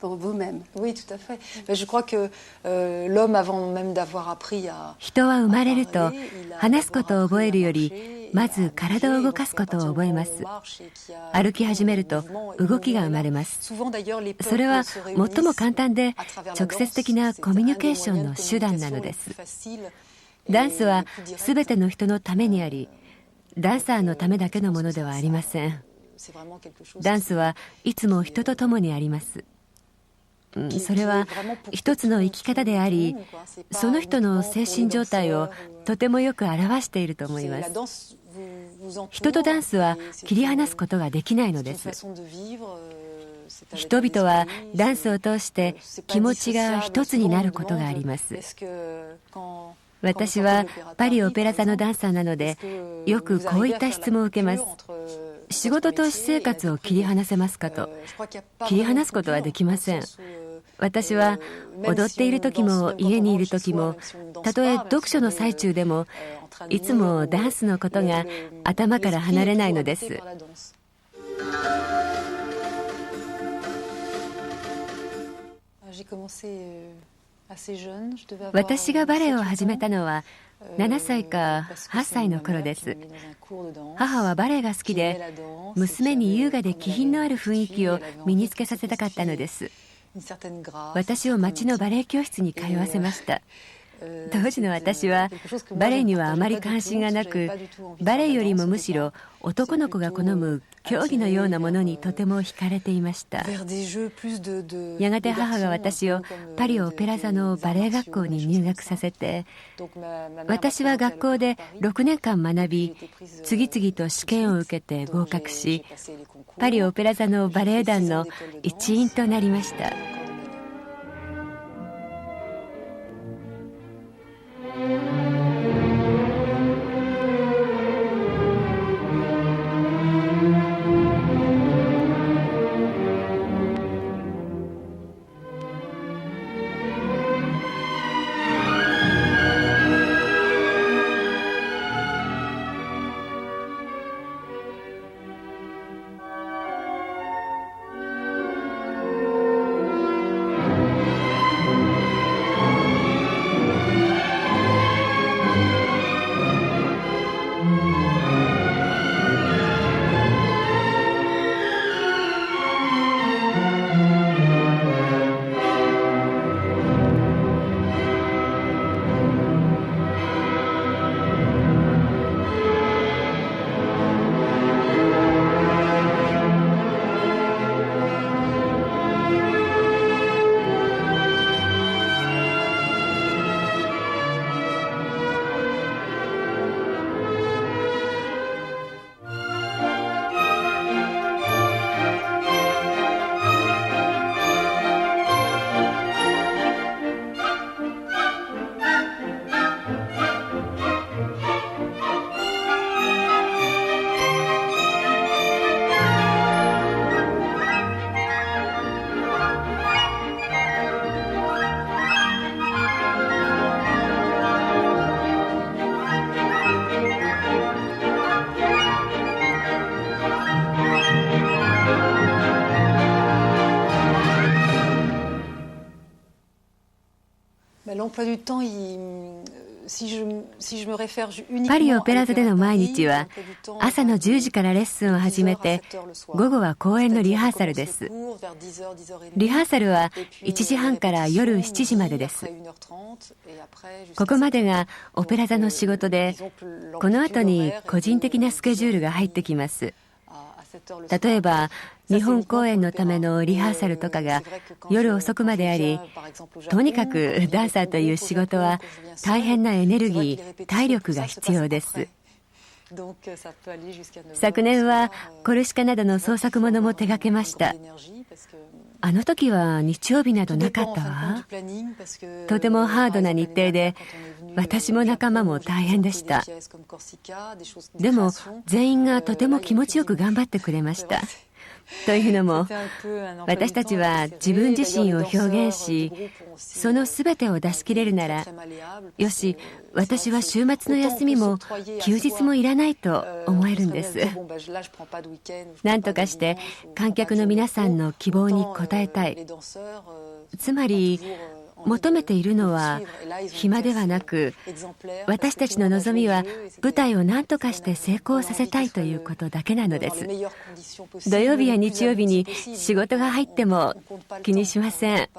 Pour vous-même. Oui, tout à fait. Je crois que l'homme, avant même d'avoir appris à... 人は生まれると話すことを覚えるよりまず体を動かすことを覚えます。歩き始めると動きが生まれます。それは最も簡単で直接的なコミュニケーションの手段なのです。ダンスはすべての人のためにあり、ダンサーのためだけのものではありません。ダンスはいつも人と共にあります。それは一つの生き方であり、その人の精神状態をとてもよく表していると思います。人とダンスは切り離すことができないのです。人々はダンスを通して気持ちが一つになることがあります。私はパリオペラ座のダンサーなので、よくこういった質問を受けます。仕事と私生活を切り離せますかと。切り離すことはできません。私は踊っている時も家にいる時も、たとえ読書の最中でも、いつもダンスのことが頭から離れないのです。私がバレエを始めたのは7歳か8歳の頃です。母はバレエが好きで、娘に優雅で気品のある雰囲気を身につけさせたかったのです。私を町のバレエ教室に通わせました。当時の私はバレエにはあまり関心がなく、バレエよりもむしろ男の子が好む競技のようなものにとても惹かれていました。やがて母が私をパリオペラ座のバレエ学校に入学させて、私は学校で6年間学び、次々と試験を受けて合格し、パリオペラ座のバレエ団の一員となりました。L'emploi du temps, パリオペラ座での毎日は朝の10時からレッスンを始めて、午後は公演のリハーサルです。リハーサルは1時半から夜7時までです。ここまでがオペラ座の仕事で、この後に個人的なスケジュールが入ってきます。例えば日本公演のためのリハーサルとかが夜遅くまであり、とにかくダンサーという仕事は大変なエネルギー、体力が必要です。昨年はコルシカなどの創作ものも手掛けました。あの時は日曜日などなかったわ。とてもハードな日程で、私も仲間も大変でした。でも全員がとても気持ちよく頑張ってくれました。というのも、私たちは自分自身を表現し、そのすべてを出し切れるなら、よし、私は週末の休みも休日もいらないと思えるんです。何とかして観客の皆さんの希望に応えたい。つまり、求めているのは暇ではなく、私たちの望みは舞台を何とかして成功させたいということだけなのです。土曜日や日曜日に仕事が入っても気にしません。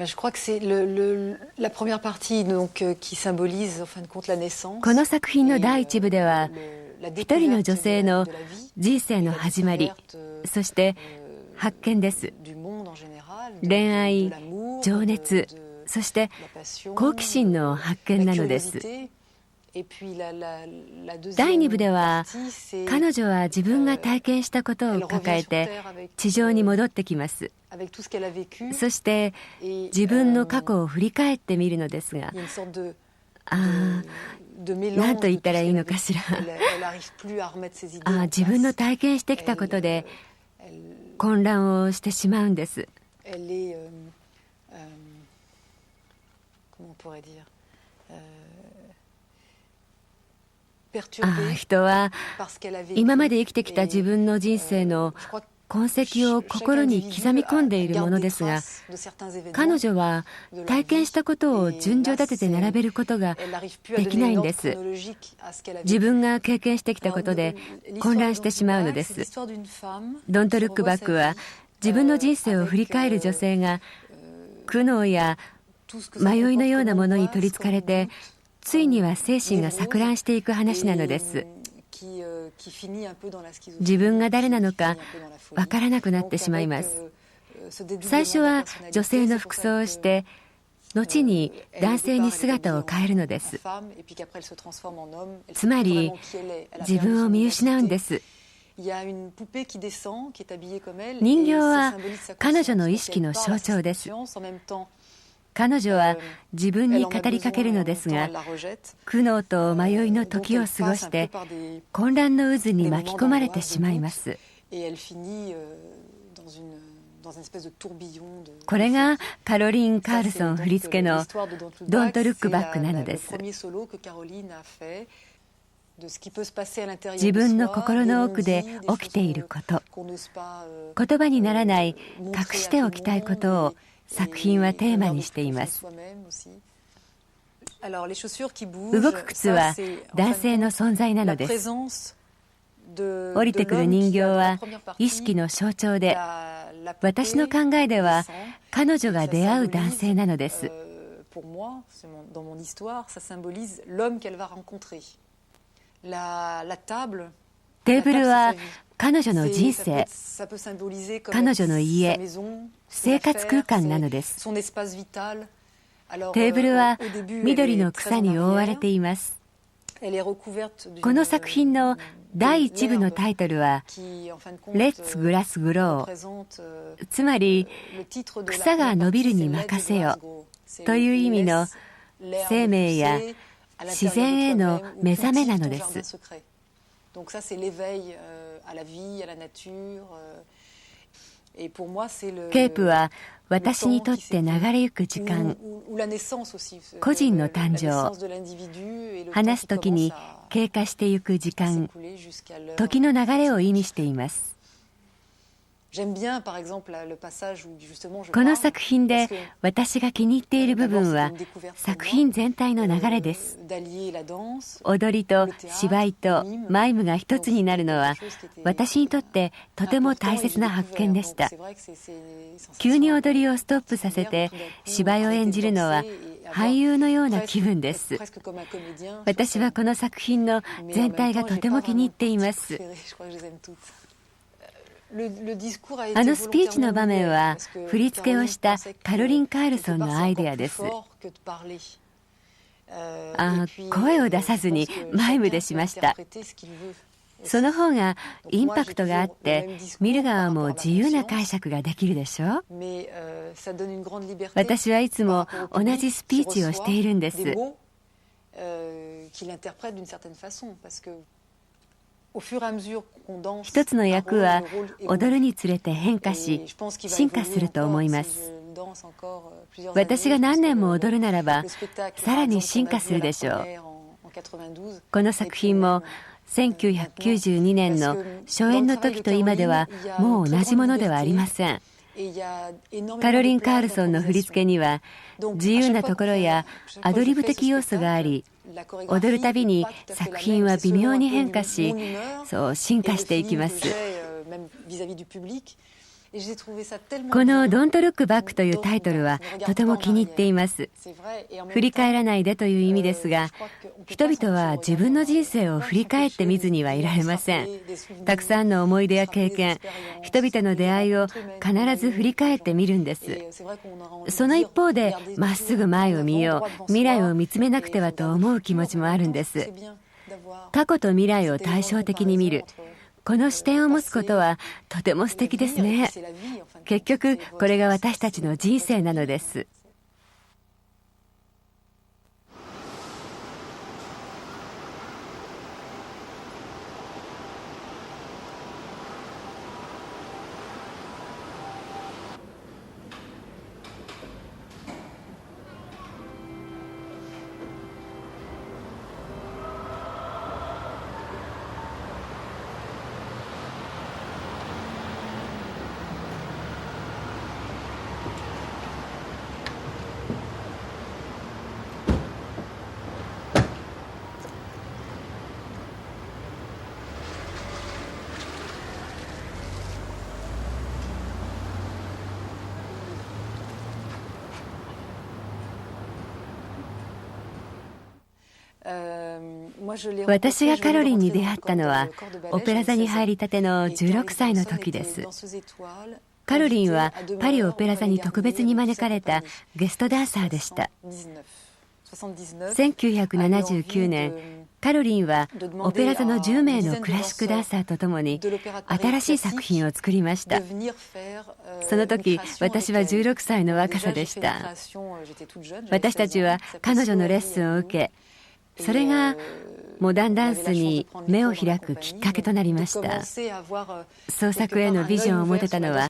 Je crois que c'est la première partie donc, qui symbolise en fin de compte la naissance. この作品の第一部では、一人の女性の人生の始まり、そして発見です。恋愛、情熱、そして好奇心の発見なのです。第2部では、彼女は自分が体験したことを抱えて地上に戻ってきます。そして自分の過去を振り返ってみるのですが、何と言ったらいいのかしら。自分の体験してきたことで混乱をしてしまうんです。人は今まで生きてきた自分の人生の痕跡を心に刻み込んでいるものですが、彼女は体験したことを順序立てて並べることができないんです。自分が経験してきたことで混乱してしまうのです。ドントルックバックは、自分の人生を振り返る女性が苦悩や迷いのようなものに取りつかれて、ついには精神が錯乱していく話なのです。自分が誰なのかわからなくなってしまいます。最初は女性の服装をして、後に男性に姿を変えるのです。つまり自分を見失うんです。人形は彼女の意識の象徴です。彼女は自分に語りかけるのですが、苦悩と迷いの時を過ごして混乱の渦に巻き込まれてしまいます。これがカロリン・カールソン振り付けの「Don't Look Back」なのです。自分の心の奥で起きていること、言葉にならない隠しておきたいことを作品はテーマにしています。動く靴は男性の存在なのです。降りてくる人形は意識の象徴で、私の考えでは彼女が出会う男性なのです。テーブルは彼女の人生、彼女の家、生活空間なのです。テーブルは緑の草に覆われています。この作品の第1部のタイトルは「Let's Grass Grow」、つまり「草が伸びるに任せよ」という意味の生命や自然への目覚めなのです。ケープは私にとって流れゆく時間、個人の誕生、話すときに経過してゆく時間、時の流れを意味しています。この作品で私が気に入っている部分は作品全体の流れです。踊りと芝居とマイムが一つになるのは私にとってとても大切な発見でした。急に踊りをストップさせて芝居を演じるのは俳優のような気分です。私はこの作品の全体がとても気に入っています。あのスピーチの場面は振り付けをしたカロリン・カールソンのアイデアです。声を出さずにマイムでしました。その方がインパクトがあって見る側も自由な解釈ができるでしょう。私はいつも同じスピーチをしているんです。一つの役は踊るにつれて変化し進化すると思います。私が何年も踊るならばさらに進化するでしょう。この作品も1992年の初演の時と今ではもう同じものではありません。カロリン・カールソンの振り付けには自由なところやアドリブ的要素があり、踊るたびに作品は微妙に変化し、そう進化していきます。この「Don't Look Back」というタイトルはとても気に入っています。振り返らないでという意味ですが、人々は自分の人生を振り返ってみずにはいられません。たくさんの思い出や経験、人々の出会いを必ず振り返ってみるんです。その一方でまっすぐ前を見よう、未来を見つめなくてはと思う気持ちもあるんです。過去と未来を対照的に見る、この視点を持つことはとても素敵ですね。結局これが私たちの人生なのです。私がカロリンに出会ったのはオペラ座に入りたての16歳の時です。カロリンはパリオペラ座に特別に招かれたゲストダンサーでした。1979年カロリンはオペラ座の10名のクラシックダンサーとともに新しい作品を作りました。その時、私は16歳の若さでした。私たちは彼女のレッスンを受け、それがモダンダンスに目を開くきっかけとなりました。創作へのビジョンを持てたのは